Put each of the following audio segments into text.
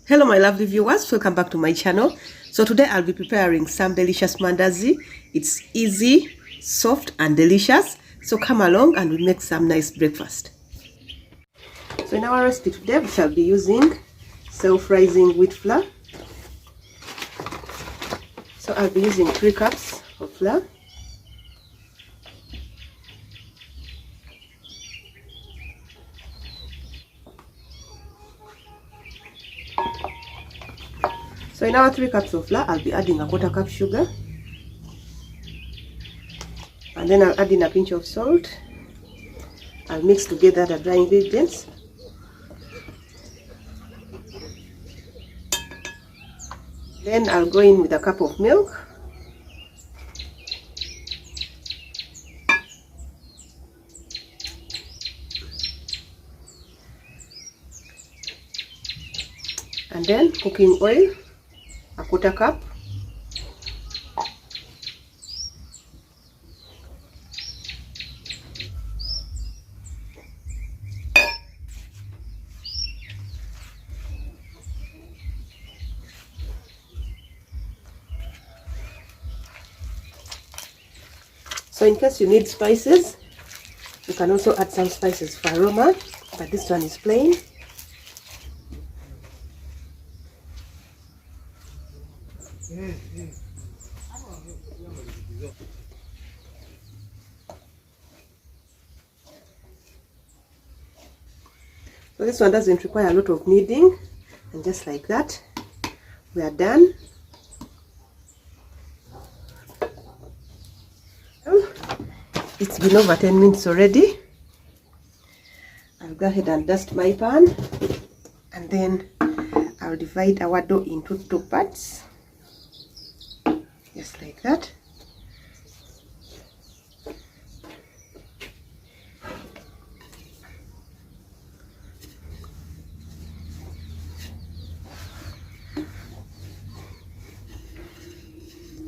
Hello my lovely viewers, welcome back to my channel. So today I'll be preparing some delicious mandazi. It's easy, soft and delicious. So come along and we'll make some nice breakfast. So in our recipe today we shall be using self-rising wheat flour. So I'll be using 3 cups of flour. So in our 3 cups of flour, I'll be adding a 1/4 cup sugar. And then I'll add in a pinch of salt. I'll mix together the dry ingredients. Then I'll go in with a cup of milk. And then cooking oil, a 1/4 cup. So in case you need spices, you can also add some spices for aroma, but this one is plain. So this one doesn't require a lot of kneading, and just like that we are done. It's been over 10 minutes already. I'll go ahead and dust my pan, and then I'll divide our dough into 2 parts, just like that.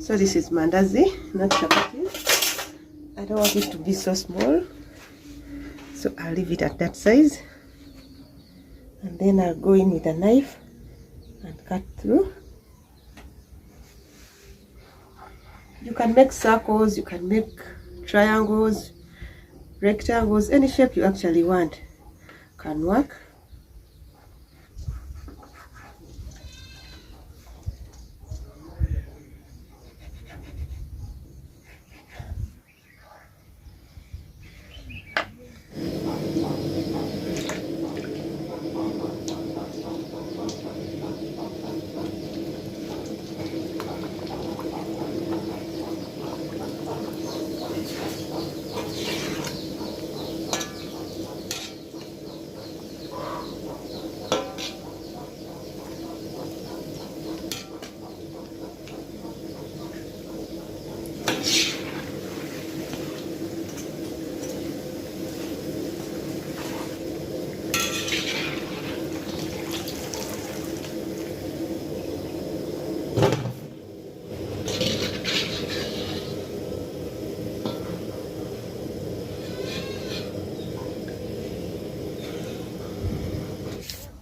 So this is mandazi, not chapati. I don't want it to be so small, so I'll leave it at that size. And then I'll go in with a knife and cut through. You can make circles, you can make triangles, rectangles, any shape you actually want can work.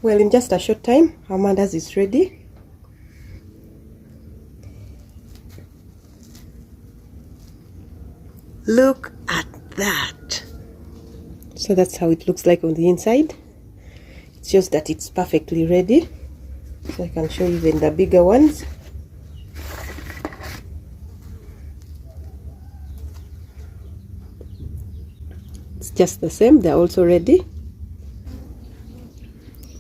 Well, in just a short time, our mandazi is ready. Look at that. So that's how it looks like on the inside. It's just that it's perfectly ready. So I can show you even the bigger ones. It's just the same, they're also ready.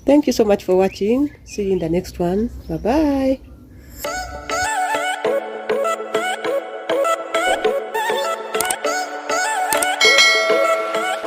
Thank you so much for watching. See you in the next one. Bye bye.